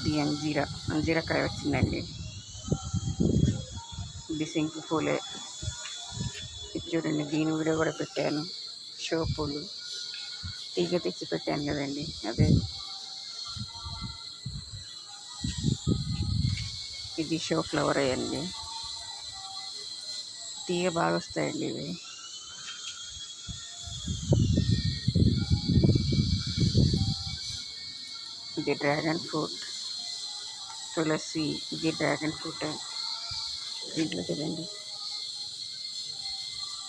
ఇది అంజీరకాయ వచ్చిందండి. ఇది సింకు పూలే. ఇది చూడండి, దీని వీడియో కూడా పెట్టాను. షో పూలు తీగ తెచ్చి పెట్టాను కదండి, అదే. ఇది షో ఫ్లవర్ అయ్యండి. తీగ బాగా వస్తాయండి ఇవి. ఇది డ్రాగన్ ఫ్రూట్, తులసి. ఇది డ్రాగన్ ఫ్రూట్. దీంట్లో చూడండి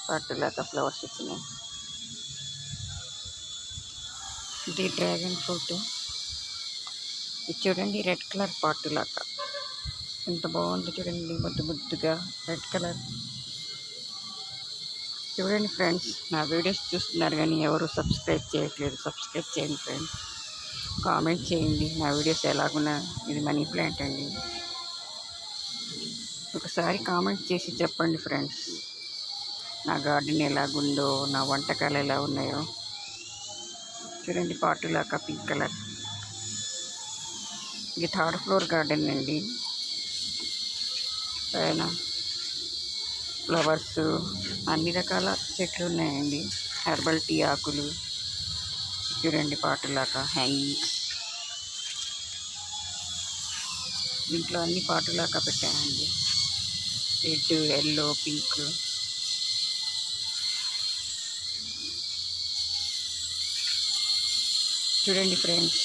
పాటులాగా ఫ్లవర్స్ వచ్చినాయి. ఇది డ్రాగన్ ఫ్రూట్. ఇది చూడండి రెడ్ కలర్ పాటులాగా ఎంత బాగుందో చూడండి, ముద్దు ముద్దుగా రెడ్ కలర్. చూడండి ఫ్రెండ్స్, నా వీడియోస్ చూస్తున్నారు కానీ ఎవరు సబ్స్క్రైబ్ చేయట్లేదు. సబ్స్క్రైబ్ చేయండి ఫ్రెండ్స్, కామెంట్ చేయండి నా వీడియోస్ ఎలాగున్నా. ఇది మనీ ప్లాంట్ అండి. ఒకసారి కామెంట్ చేసి చెప్పండి ఫ్రెండ్స్, నా గార్డెన్ ఎలాగుందో, నా వంటకాలు ఎలా ఉన్నాయో. చూడండి పాటులాగా పింక్ కలర్. ఇది 3rd ఫ్లోర్ గార్డెన్ అండి. పైన ఫ్లవర్స్, అన్ని రకాల చెట్లు ఉన్నాయండి. హెర్బల్ టీ ఆకులు. చూడండి పాటులాగా హ్యాంగింగ్స్. దీంట్లో అన్ని పాటులాగా పెట్టానండి. Red, yellow, pink. చూడండి ఫ్రెండ్స్,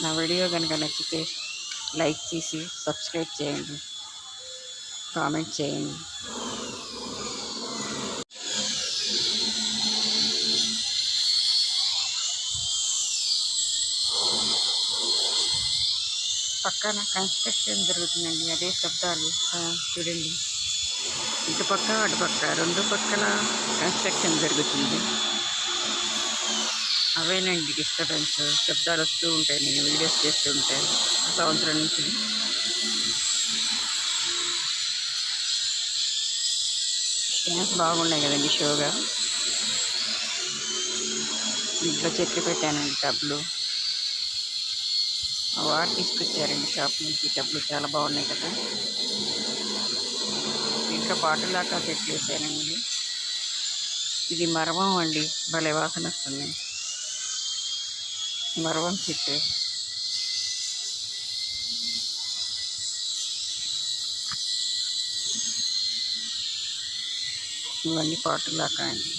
నా వీడియో కనుక నచ్చితే లైక్ చేసి సబ్స్క్రైబ్ చేయండి, కామెంట్ చేయండి. పక్కన కన్స్ట్రక్షన్ జరుగుతుందండి, అదే శబ్దాలు. చూడండి, ఇటుపక్క అటుపక్క 2 పక్కల కన్స్ట్రక్షన్ జరుగుతుంది. అవేనండి డిస్టర్బెన్స్, శబ్దాలు వస్తూ ఉంటాయి. నేను వీడియోస్ చేస్తూ ఉంటాను సంవత్సరం నుంచి. స్టాండ్స్ బాగున్నాయి కదండి షోగా. ఇంట్లో చెట్లు పెట్టానండి, టబ్లు. వారు తీసుకొచ్చారండి షాప్ నుంచి టబ్లు, చాలా బాగున్నాయి కదా. ఇంకా పాటులాగా చెట్లు వేసానండి. ఇది మరవం అండి, భలే వాసన వస్తుంది. మరవం చెట్టు. ఇవన్నీ పాటులాగా అండి.